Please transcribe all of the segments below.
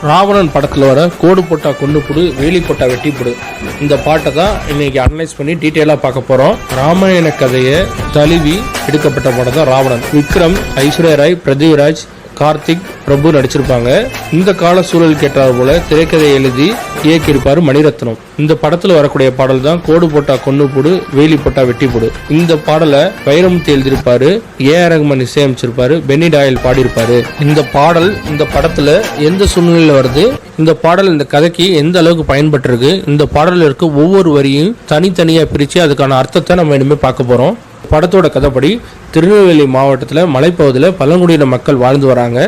ராவணன் படத்தில் வர கோடு போட்டா கொண்டு போடு வேலி போட்டா வெட்டி போடு இந்த பாட்டை தான் இன்னைக்கு அனலைஸ் பண்ணி டீட்டெயிலாக பார்க்க போகிறோம். ராமாயண கதையை தழுவி எடுக்கப்பட்ட படம் தான் ராவணன். விக்ரம், ஐஸ்வர்யா ராய், பிரதிவ்ராஜ், கார்த்திக், பிரபு நடிச்சிருப்பாங்க. இந்த கால சூழல் கேட்டார் போல திரைக்கதையை எழுதி இயக்கியிருப்பாரு மணிரத்னம். இந்த படத்துல வரக்கூடிய பாடல் தான் கோடு போட்டா கொண்டு போடு வேலி போட்டா வெட்டி போடு. இந்த பாடலை வைரமுத்து எழுதியிருப்பாரு, ஏஆர் ரஹ்மான் இசையமைச்சிருப்பாரு, பென்னி டாயல் பாடியிருப்பாரு. இந்த பாடல் இந்த படத்துல எந்த சூழ்நிலையில வருது, இந்த பாடல் இந்த கதைக்கு எந்த அளவுக்கு பயன்பட்டிருக்கு, இந்த பாடலில் இருக்க ஒவ்வொரு வரியும் தனித்தனியா பிரிச்சு அதுக்கான அர்த்தத்தை நம்ம இனிமே பார்க்க போறோம். படத்தோட கதைப்படி திருநெல்வேலி மாவட்டத்தில் மலைப்பகுதியில் பழங்குடியின மக்கள் வாழ்ந்து வராங்க.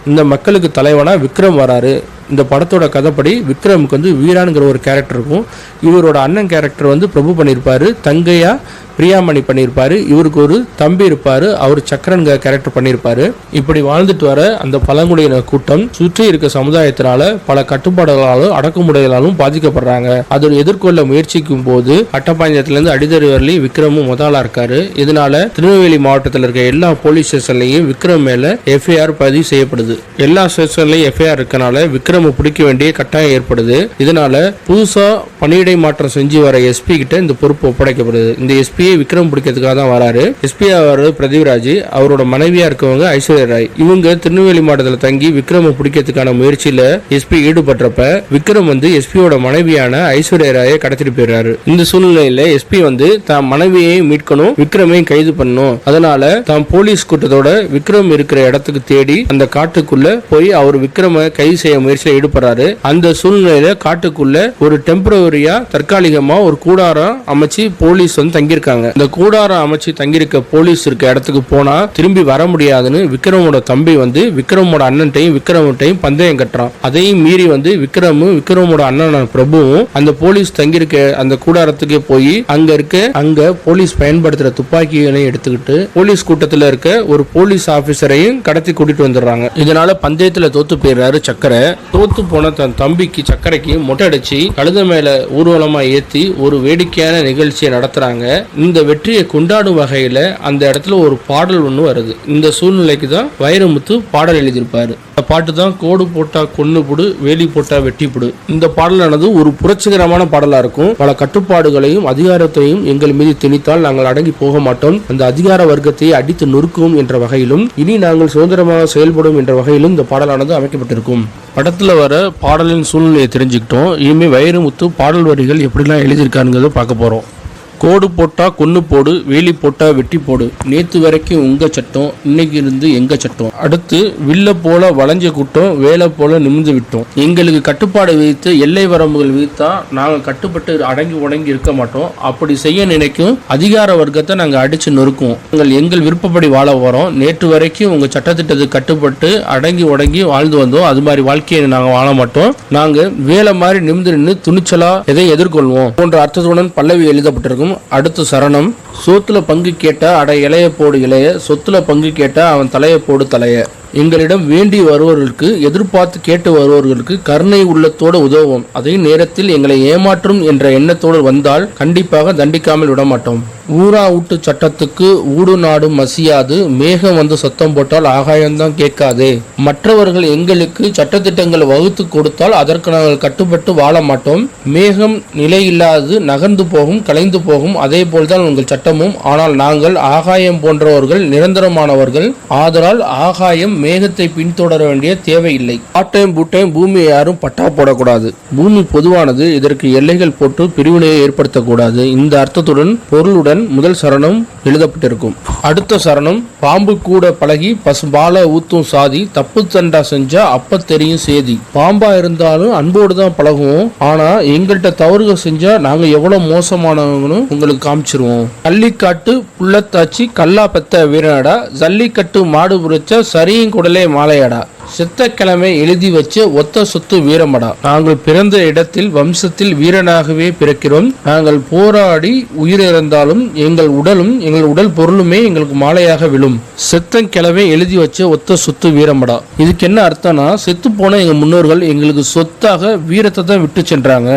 இந்த மக்களுக்கு தலைவனாக விக்ரம் வராரு. இந்த படத்தோட கதைப்படி விக்ரமுக்கு வந்து வீரான்கிற ஒரு கேரக்டர் இருக்கும். இவரோட அண்ணன் கேரக்டர் வந்து பிரபு பண்ணியிருப்பாரு, தங்கையா பிரியாமணி பண்ணியிருப்பாரு. இவருக்கு ஒரு தம்பி இருப்பாரு, அவர் சக்கரன்கிற கேரக்டர் பண்ணியிருப்பாரு. இப்படி வாழ்ந்துட்டு வர அந்த பழங்குடியின கூட்டம் சுற்றி இருக்க சமுதாயத்தினால பல கட்டுப்பாடுகளாலும் அடக்குமுறைகளாலும் பாதிக்கப்படுறாங்க. அதை எதிர்கொள்ள முயற்சிக்கும் போது அட்டப்பாஞ்சத்திலிருந்து அடிதறி வரலி விக்ரமும் முதலா இருக்காரு. இதனால திருநெல்வேலி மாவட்டத்தில் இருக்க எல்லா போலீஸ் ஸ்டேஷன்லையும் விக்ரம் மேல எஃப்ஐஆர் பதிவு செய்யப்படுது. எல்லா ஸ்டேஷன்லையும் எஃப்ஐஆர் இருக்கனால விக்ரம் பிடிக்க வேண்டிய கட்டாயம் ஏற்படுது. இதனால புதுசா பணியிடை மாற்றம் செஞ்சு வர எஸ்பி கிட்ட இந்த பொறுப்பு ஒப்படைக்கப்படுது. இந்த எஸ்பியை விக்ரம் பிடிக்கிறதுக்காக தான் வராரு. எஸ்பி வர்றது பிரதிவ்ராஜ், அவரோட மனைவியா இருக்கவங்க ஐஸ்வர்யா ராய். இவங்க திருநெல்வேலி மாவட்டத்தில் தங்கி விக்ரம பிடிக்கிறதுக்கான முயற்சியில எஸ்பி ஈடுபட்டப்ப விக்ரம் வந்து எஸ்பியோட மனைவியான ஐஸ்வர்யா ராயை கடத்திட்டு போயிடுறாரு. இந்த சூழ்நிலையில எஸ்பி வந்து தான் மனைவியை மீட்கணும், விக்ரமையும் கைது பண்ணணும். அதனால தான் போலீஸ் கூட்டத்தோட விக்ரம் இருக்கிற இடத்துக்கு தேடி அந்த காட்டுக்குள்ள போய் அவர் விக்ரம கைது செய்ய முயற்சியில் ஈடுபடுறாரு. அந்த சூழ்நிலையில காட்டுக்குள்ள ஒரு டெம்பரவரியா தற்காலிகமா ஒரு கூடாரம் அமைச்சு போலீஸ் வந்து தங்கியிருக்காங்க. இந்த கூடாரம் அமைச்சு தங்கியிருக்க போலீஸ் இருக்க இடத்துக்கு போனா திரும்பி வர முடியாதுன்னு விக்ரமோட தம்பி வந்து விக்ரமோட அண்ணன்ட்டையும் விக்ரமட்டையும் பந்தயம் கட்டுறான். அதையும் மீறி வந்து விக்ரமோட அண்ணன் பிரபுவும் அந்த போலீஸ் தங்கியிருக்க அந்த கூடாரத்துக்கே போய் அங்க போலீஸ் பயன்படுத்துற துப்பாக்கிகளையும் எடுத்துக்கிட்டு போலீஸ் கூட்டத்தில் இருக்க ஒரு போலீஸ் ஆபீசரையும் கடத்தி கூட்டிட்டு வந்துடுறாங்க. இதனால பந்தயத்துல தோத்து போயிடுறாரு சக்கரை. தோத்து போன தன் தம்பிக்கு சக்கரைக்கு மொட்டை அடிச்சு கழுத மேல ஊர்வலமா ஏத்தி ஒரு வேடிக்கையான நிகழ்ச்சியை நடத்துறாங்க. இந்த வெற்றியை கொண்டாடும் வகையில அந்த இடத்துல ஒரு பாடல் ஒண்ணு வருது. இந்த சூழ்நிலைக்கு தான் வைரமுத்து பாடல் எழுதியிருப்பாரு. இந்த பாட்டு தான் கோடு போட்டா கொன்னு போடு வேலி போட்டா வெட்டி போடு. இந்த பாடலானது ஒரு புரட்சிகரமான பாடலா இருக்கும். பல கட்டுப்பாடுகளையும் அதிகாரத்தையும் எங்கள் மீது திணித்தால் நாங்கள் அடங்கி போக மாட்டோம், அந்த அதிகார வர்க்கத்தை அடித்து நொறுக்குவோம் என்ற வகையிலும் இனி நாங்கள் சுதந்திரமாக செயல்படும் என்ற வகையிலும் இந்த பாடலானது அமைக்கப்பட்டிருக்கும். படத்துல வர பாடலின் சூழ்நிலையை தெரிஞ்சுக்கிட்டோம். இனிமே வைரமுத்து பாடல் வரிகள் எப்படிலாம் எழுதியிருக்காருங்கிறத பார்க்க போறோம். கோடு போட்டா கொன்னு போடு வேலி போட்டா வெட்டி போடு, நேத்து வரைக்கும் உங்க சட்டம் இன்னைக்கு இருந்து எங்க சட்டம், அடுத்து வில்ல போல வளைஞ்ச கூட்டம் வேலை போல நிமிந்து விட்டோம், எங்களுக்கு கட்டுப்பாடு விதித்து எல்லை வரம்புகள் விதித்தா நாங்கள் கட்டுப்பட்டு அடங்கி உடங்கி இருக்க மாட்டோம், அப்படி செய்ய நினைக்கும் அதிகார வர்க்கத்தை நாங்கள் அடிச்சு நொறுக்குவோம், எங்கள் விருப்பப்படி வாழ வரோம், நேற்று வரைக்கும் உங்க சட்டத்திட்டத்துக்கு கட்டுப்பட்டு அடங்கி உடங்கி வாழ்ந்து வந்தோம், அது மாதிரி வாழ்க்கையை நாங்கள் வாழ மாட்டோம், நாங்கள் வேலை மாதிரி நிமிந்து நின்று துணிச்சலா எதை எதிர்கொள்வோம் போன்ற அர்த்தத்துடன் பல்லவி எழுதப்பட்டிருக்கும். அடுத்த சரணம். சோத்துல பங்கு கேட்டா அட இலைய போடு இலைய, சொத்துல பங்கு கேட்டா அவன் தலைய போடு தலைய, எங்களிடம் வேண்டி வருபவர்களுக்கு எதிர்பார்த்து கேட்டு வருபவர்களுக்கு கருணை உள்ளத்தோடு உதவும், அதே நேரத்தில் எங்களை ஏமாற்றும் என்ற எண்ணத்தோடு வந்தால் கண்டிப்பாக தண்டிக்காமல் விடமாட்டோம், ஊரா ஊட்டு சட்டத்துக்கு ஊடு நாடு மசியாது, மேகம் வந்து சத்தம் போட்டால் ஆகாயம்தான் கேட்காதே, மற்றவர்கள் எங்களுக்கு சட்டத்திட்டங்களை வகுத்து கொடுத்தால் அதற்கு நாங்கள் கட்டுப்பட்டு வாழ மாட்டோம், மேகம் நிலையில்லாது நகர்ந்து போகும் கலைந்து போகும், அதே போல்தான் உங்கள் சட்டமும், ஆனால் நாங்கள் ஆகாயம் போன்றவர்கள் நிரந்தரமானவர்கள், ஆதலால் ஆகாயம் மேகத்தை பின்தொடர வேண்டிய தேவையில்லை, ஆட்டையும் பூட்டையும் பூமியை யாரும் பட்டா போடக்கூடாது, பூமி பொதுவானது, இதற்கு எல்லைகள் போட்டு பிரிவினையை ஏற்படுத்தக்கூடாது. இந்த அர்த்தத்துடன் பொருளுடன் முதல் சரணம் எழுதப்பட்டிருக்கும். அடுத்த சரணம். பாம்பு கூட பழகி பசுபால ஊத்தும் சாதி, தப்பு தண்டா செஞ்சா அப்ப தெரியும் சேதி, பாம்பா இருந்தாலும் அன்போடு தான் பழகுவோம், ஆனா எங்கள்கிட்ட தவறுகள் செஞ்சா நாங்க எவ்வளவு மோசமானவங்கன்னு உங்களுக்கு காமிச்சிருவோம், ஜல்லிக்காட்டு புள்ளத்தாச்சி கல்லா பெத்த வீரனடா, ஜல்லிக்கட்டு மாடு புரிச்ச சரியும் குடலே மாலையடா, செத்தக்கிழமை எழுதி வச்ச ஒத்த சொத்து வீரமடா, நாங்கள் பிறந்த இடத்தில் வம்சத்தில் வீரனாகவே பிறக்கிறோம், நாங்கள் போராடி உயிரிழந்தாலும் எங்கள் உடல் பொருளுமே எங்களுக்கு மாலையாக விழும், செத்தக்கிழமை எழுதி வச்ச ஒத்த சொத்து வீரமடா. இதுக்கு என்ன அர்த்தம்னா, செத்து போன எங்க முன்னோர்கள் எங்களுக்கு சொத்தாக வீரத்தை தான் விட்டு சென்றாங்க,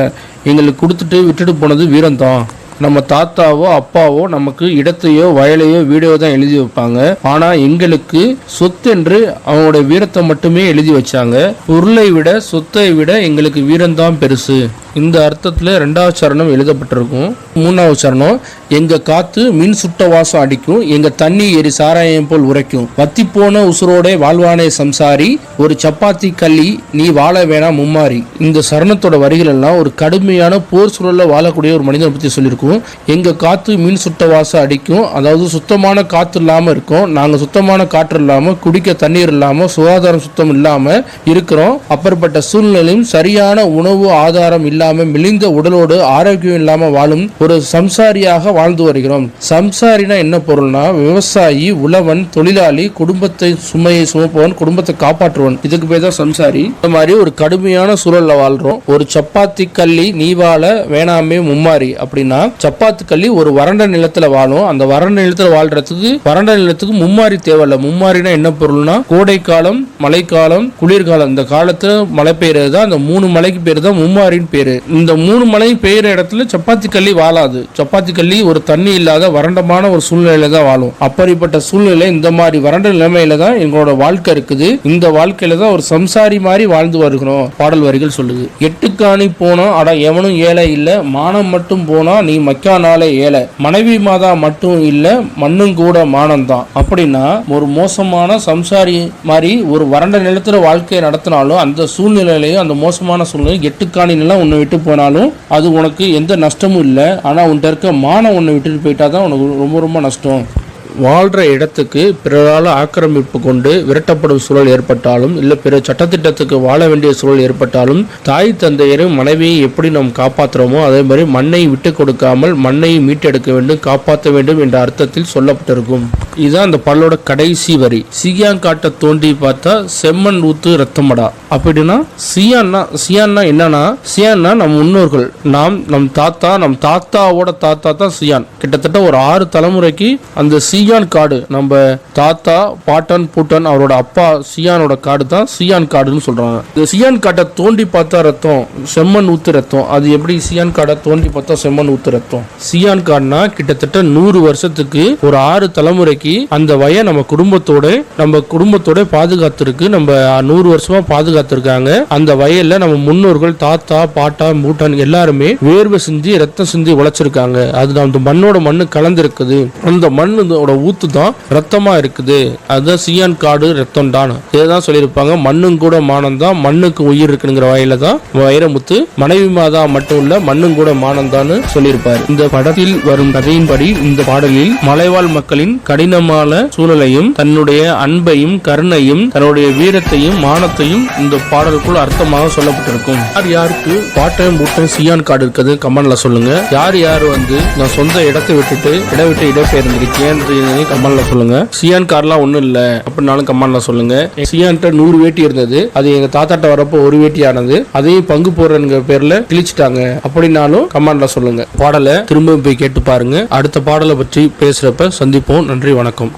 எங்களுக்கு கொடுத்துட்டு விட்டுட்டு போனது வீரம்தான், நம்ம தாத்தாவோ அப்பாவோ நமக்கு இடத்தையோ வயலையோ வீடையோ தான் எழுதி வைப்பாங்க. ஆனா எங்களுக்கு சொத்து என்று அவங்களுடைய வீரத்தை மட்டுமே எழுதி வச்சாங்க. பொருளை விட சொத்தை விட எங்களுக்கு வீரம்தான் பெருசு. இந்த அர்த்தத்துல 2வது சரணம் எழுதப்பட்டிருக்கும். 3வது சரணம், எங்க காத்து மின் சுட்ட வாசம் அடிக்கும், எங்க தண்ணி எரி சாராயம் போல் உரைக்கும், வத்தி போன உசுரோட வாழ்வானே சம்சாரி, ஒரு சப்பாத்தி கள்ளி நீ வாழ வேணாம் மும்மாரி. இந்த சரணத்தோட வரிகள் எல்லாம் ஒரு கடுமையான போர் சூழல்ல வாழக்கூடிய ஒரு மனிதனை பத்தி சொல்லியிருக்கும். எங்க காத்து மின் சுட்ட வாசம் அடிக்கும், அதாவது சுத்தமான காத்து இல்லாம இருக்கும், நாங்க சுத்தமான காற்று இல்லாம, குடிக்க தண்ணீர் இல்லாம, சுகாதாரம் சுத்தம் இல்லாம இருக்கிறோம். அப்பேற்பட்ட சூழ்நிலையும் சரியான உணவு ஆதாரம் இல்லாம மெலிந்த உடலோடு ஆரோக்கியம் இல்லாம வாழும் ஒரு சம்சாரியாக வாழ்ந்து வருகிறோம். சம்சாரினா என்ன பொருள்னா, விவசாயி, உழவன், தொழிலாளி, குடும்பத்தை சுமையை சுமப்பவன், குடும்பத்தை காப்பாற்றுவன், இதுக்கு பேர் தான் சம்சாரி. இந்த மாதிரி ஒரு கடுமையான சூழல்ல வாழ்றோம். ஒரு சப்பாத்தி கள்ளி நீ வாழ வேணாமே மும்மாரி அப்படின்னா, சப்பாத்தி கள்ளி ஒரு வறண்ட நிலத்துல வாழும். அந்த வறண்ட நிலத்துல வாழ்றதுக்கு வறண்ட நிலத்துக்கு மும்மாரி தேவையில்ல. மும்மாரினா என்ன பொருள்னா, கோடை காலம், மழைக்காலம், குளிர்காலம், இந்த காலத்துல மழை பெய்யறது தான், அந்த 3 மலைக்கு பேரு தான் மும்மாரின்னு பேரு. இந்த 3 மலை பெய்யற இடத்துல சப்பாத்தி கள்ளி வாழாது. சப்பாத்தி கள்ளி ஒரு தண்ணி இல்லாத வறண்டமான ஒரு சூழ்நிலையில தான் வாழும். அப்படிப்பட்ட சூழ்நிலை, இந்த மாதிரி வறண்ட நிலைமையில தான் எங்களோட வாழ்க்கை இருக்குது. இந்த வாழ்க்கையில தான் ஒரு சம்சாரி மாதிரி வாழ்ந்து வருகிறோம். பாடல் வரிகள் சொல்லுது. எட்டுக்காணி போனா அட எவனும் ஏழை இல்ல, மானம் மட்டும் போனா நீ மக்கானாலே ஏழை, மனைவி மாதா மட்டும் இல்ல மண்ணும் கூட மானம் தான். அப்படின்னா ஒரு மோசமான சம்சாரி மாதிரி ஒரு வறண்ட நிலத்துல வாழ்க்கையை நடத்தினாலும் அந்த சூழ்நிலையிலையும், அந்த மோசமான சூழ்நிலை, எட்டுக்காணி நிலம் உன்னை விட்டு போனாலும் அது உனக்கு எந்த நஷ்டமும் இல்லை. ஆனா உன்கிட்ட இருக்க மானம் உன்னை விட்டுட்டு போயிட்டாதான் உனக்கு ரொம்ப ரொம்ப நஷ்டம். வாழ்கிற இடத்துக்கு பிறரால் ஆக்கிரமிப்பு கொண்டு விரட்டப்படும் சூழல் ஏற்பட்டாலும், இல்லை பிற சட்டத்திட்டத்துக்கு வாழ வேண்டிய சூழல் ஏற்பட்டாலும், தாய் தந்தையரும் மனைவியை எப்படி நாம் காப்பாற்றுறோமோ அதே மாதிரி மண்ணை விட்டு கொடுக்காமல் மண்ணை மீட்டெடுக்க வேண்டும், காப்பாற்ற வேண்டும் என்ற அர்த்தத்தில் சொல்லப்பட்டிருக்கும். இதுதான் அந்த பாடலோட கடைசி வரி. சியாங்காட்டை தோண்டி பார்த்தா செம்மண் ஊத்து ரத்தமடா. அப்படின்னா சியான்னா என்னன்னா, சியான்னா நம் முன்னோர்கள், நம் தாத்தாவோட தாத்தா தான் சியான். கிட்டத்தட்ட ஒரு 6 தலைமுறைக்கு அந்த சியான் காடு, நம்ம தாத்தா பாட்டன் பூட்டன் அவரோட அப்பா சியானோட காடு தான் சியான் காடுன்னு சொல்றாங்க. இந்த சியான் காட்டை தோண்டி பார்த்தா ரத்தம், செம்மண் ஊத்து ரத்தம். அது எப்படி சியான் காடை தோண்டி பார்த்தா செம்மண் ஊத்து ரத்தம்? சியான் காடுனா கிட்டத்தட்ட 100 வருஷத்துக்கு ஒரு 6 தலைமுறைக்கு அந்த வய நம்ம குடும்பத்தோட பாதுகாத்திருக்கு. நம்ம 100 வருஷமா பாதுகாத்திருக்காங்க. அந்த வயல்ல நம்ம முன்னோர்கள் தாத்தா பாட்டா பூட்டன் எல்லாருமே வேர்வை சிந்தி ரத்தம் சிந்தி உழைச்சிருக்காங்க. அது அந்த மண்ணோட மண்ணு கலந்துருக்குது. அந்த மண்ணோட ஊத்து தான் ரத்தமா இருக்குது. அதுதான் சியான் காடு ரத்தம் தான். இதுதான் சொல்லியிருப்பாங்க. மண்ணும் கூட மானம் தான், மண்ணுக்கு உயிர் இருக்குங்கிற வகையில தான் வைரமுத்து மனைவி மாதா மட்டும் இல்ல மண்ணும் கூட மானம் தான் சொல்லியிருப்பாரு. இந்த படத்தில் வரும் கதையின்படி இந்த பாடலில் மலைவாழ் மக்களின் கடினமான சூழலையும் தன்னுடைய அன்பையும் கருணையும் தன்னுடைய வீரத்தையும் மானத்தையும் இந்த பாடலுக்குள் அர்த்தமாக சொல்லப்பட்டிருக்கும். யாருக்கு பாட்டம் பூட்டம் சியான் காடு இருக்குது கமெண்ட்ல சொல்லுங்க. யார் நான் சொந்த இடத்தை விட்டுட்டு இடம்பெயர்ந்திருக்கேன் கமெண்ட்ல சொல்லுங்க. சியான் கார்லாம் ஒண்ணும் இல்ல அப்படின்னாலும் கமெண்ட்ல சொல்லுங்க. சியான்ட்ட 100 வேட்டி இருந்தது, அது எங்க தாத்தாட்ட வரப்போ ஒரு வேட்டி ஆனது, அதையும் பங்கு போடுற பேர்ல கிழிச்சிட்டாங்க அப்படின்னாலும் கமெண்ட்ல சொல்லுங்க. பாடலை திரும்ப போய் கேட்டு பாருங்க. அடுத்த பாடலை பற்றி பேசுறப்ப சந்திப்போம். நன்றி, வணக்கம்.